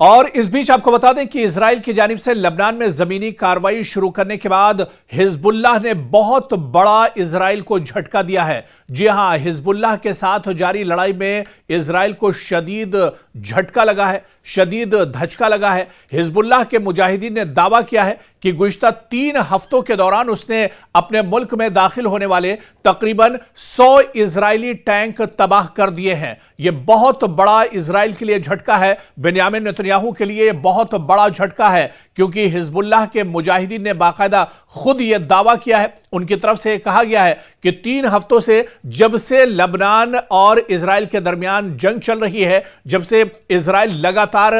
और इस बीच आपको बता दें कि इजराइल की जानिब से लेबनान में जमीनी कार्रवाई शुरू करने के बाद हिजबुल्लाह ने बहुत बड़ा इजराइल को झटका दिया है। जी हां, हिजबुल्लाह के साथ जारी लड़ाई में इजराइल को शदीद झटका लगा है, शदीद धचका लगा है। हिजबुल्लाह के मुजाहिदीन ने दावा किया है कि गुज़िश्ता 3 हफ्तों के दौरान उसने अपने मुल्क में दाखिल होने वाले तकरीबन 100 इजरायली टैंक तबाह कर दिए हैं। यह बहुत बड़ा इजराइल के लिए झटका है, बेंयामिन नेतन्याहू के लिए बहुत बड़ा झटका है, क्योंकि हिजबुल्लाह के मुजाहिदीन ने बाकायदा खुद यह दावा किया है, उनकी तरफ से कहा गया है कि 3 हफ्तों से जब से लेबनान और इजराइल के दरमियान जंग चल रही है, जब से इजराइल लगातार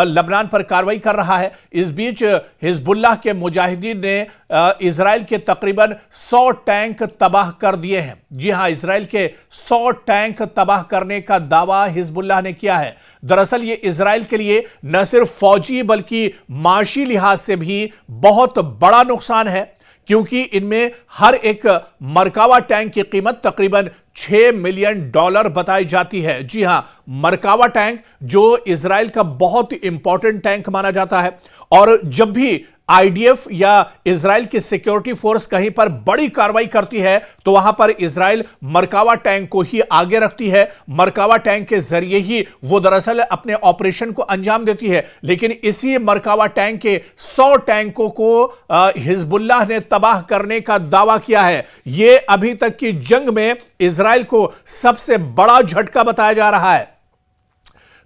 लेबनान पर कार्रवाई कर रहा है, इस बीच हिजबुल्लाह के मुजाहिदीन ने इजराइल के तकरीबन 100 टैंक तबाह कर दिए हैं। जी हां, इजराइल के 100 टैंक तबाह करने का दावा हिजबुल्लाह ने किया है। दरअसल ये इजराइल के लिए न सिर्फ फौजी बल्कि माशी लिहाज से भी बहुत बड़ा नुकसान है, क्योंकि इनमें हर एक मरकावा टैंक की कीमत तकरीबन $6 मिलियन बताई जाती है। जी हां, मरकावा टैंक जो इजराइल का बहुत इंपॉर्टेंट टैंक माना जाता है, और जब भी आईडीएफ या इजराइल की सिक्योरिटी फोर्स कहीं पर बड़ी कार्रवाई करती है तो वहां पर इजराइल मरकावा टैंक को ही आगे रखती है। मरकावा टैंक के जरिए ही वो दरअसल अपने ऑपरेशन को अंजाम देती है। लेकिन इसी मरकावा टैंक के 100 टैंकों को हिजबुल्लाह ने तबाह करने का दावा किया है। यह अभी तक की जंग में इजराइल को सबसे बड़ा झटका बताया जा रहा है,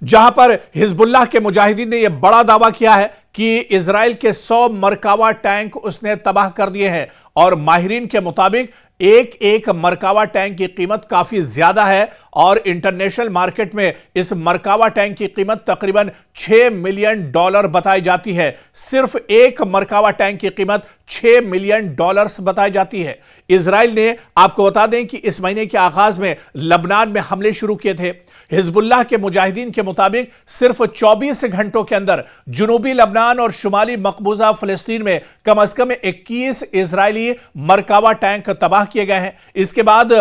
जहां पर हिजबुल्लाह के मुजाहिदीन ने यह बड़ा दावा किया है कि इजराइल के 100 मरकावा टैंक उसने तबाह कर दिए हैं। और माहिरीन के मुताबिक एक एक मरकावा टैंक की कीमत काफी ज्यादा है, और इंटरनेशनल मार्केट में इस मरकावा टैंक की कीमत तकरीबन $6 मिलियन बताई जाती है। सिर्फ एक मरकावा टैंक की कीमत $6 मिलियन बताई जाती है। इजराइल ने, आपको बता दें कि इस महीने के आगाज में लेबनान में हमले शुरू किए थे। हिजबुल्लाह के मुजाहिदीन के मुताबिक सिर्फ 24 घंटों के अंदर जुनूबी लेबनान और शुमाली मकबूजा फिलिस्तीन में कम से कम 21 इजरायली मरकावा टैंक तबाह किए गए हैं। इसके बाद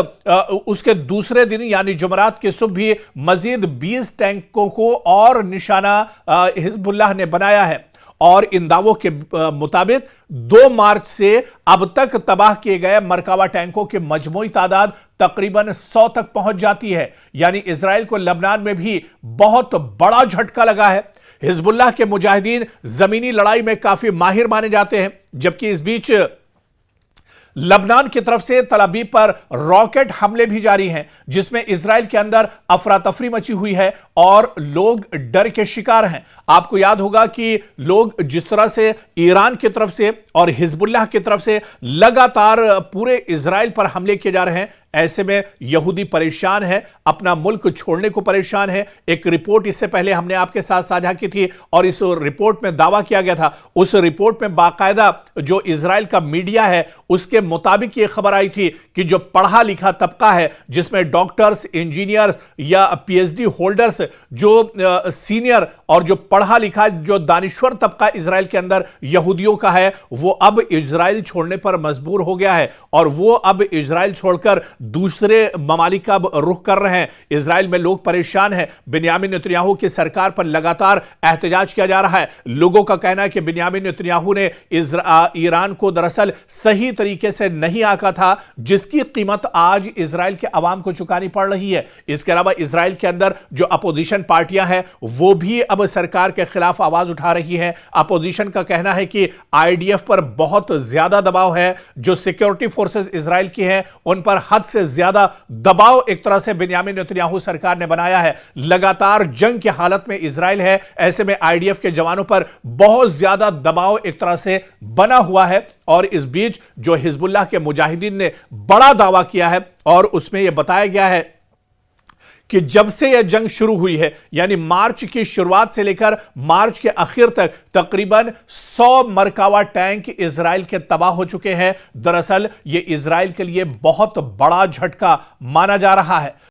उसके दूसरे दिन यानी जुमरात की सुबह भी मजीद 20 टैंकों को और निशाना हिजबुल्लाह ने बनाया है। और इन दावों के मुताबिक 2 मार्च से अब तक तबाह किए गए मरकावा टैंकों की मजमूई तादाद तकरीबन 100 तक पहुंच जाती है। यानी इजराइल को लेबनान में भी बहुत बड़ा झटका लगा है। हिजबुल्लाह के मुजाहिदीन जमीनी लड़ाई में काफी माहिर माने जाते हैं, जबकि इस बीच लेबनान की तरफ से तल अवीव पर रॉकेट हमले भी जारी हैं, जिसमें इजराइल के अंदर अफरा तफरी मची हुई है और लोग डर के शिकार हैं। आपको याद होगा कि लोग जिस तरह से ईरान की तरफ से और हिजबुल्लाह की तरफ से लगातार पूरे इजराइल पर हमले किए जा रहे हैं, ऐसे में यहूदी परेशान है, अपना मुल्क छोड़ने को परेशान है। एक रिपोर्ट इससे पहले हमने आपके साथ साझा की थी और इस रिपोर्ट में दावा किया गया था, उस रिपोर्ट में बाकायदा जो इजराइल का मीडिया है उसके मुताबिक यह खबर आई थी कि जो पढ़ा लिखा तबका है, जिसमें डॉक्टर्स, इंजीनियर्स या पीएचडी होल्डर्स, जो सीनियर और जो पढ़ा लिखा जो दानिश्वर तबका इजराइल के अंदर यहूदियों का है, वो अब इजराइल छोड़ने पर मजबूर हो गया है और वो अब इजराइल छोड़कर दूसरे ममालिक का रुख कर रहे हैं। इजराइल में लोग परेशान हैं। बेंयामिन नेतन्याहू की सरकार पर लगातार एहतजाज किया जा रहा है। लोगों का कहना है कि बेंयामिन नेतन्याहू ने ईरान को दरअसल सही तरीके से नहीं आंका था, जिसकी कीमत आज इजराइल के अवाम को चुकानी पड़ रही है। इसके अलावा इजराइल के अंदर जो अपोजिशन पार्टियां हैं वो भी अब सरकार के खिलाफ आवाज उठा रही हैं। अपोजिशन का कहना है कि आईडीएफ पर बहुत ज्यादा दबाव है, जो सिक्योरिटी फोर्सेस इजराइल की हैं उन पर हद से ज्यादा दबाव एक तरह से बेंयामिन नेतन्याहू सरकार ने बनाया है। लगातार जंग की हालत में इजराइल है, ऐसे में आईडीएफ के जवानों पर बहुत ज्यादा दबाव एक तरह से बना हुआ है। और इस बीच जो हिजबुल्लाह के मुजाहिदीन ने बड़ा दावा किया है और उसमें यह बताया गया है कि जब से यह जंग शुरू हुई है, यानी मार्च की शुरुआत से लेकर मार्च के आखिर तक तकरीबन 100 मरकावा टैंक इजराइल के तबाह हो चुके हैं। दरअसल यह इजराइल के लिए बहुत बड़ा झटका माना जा रहा है।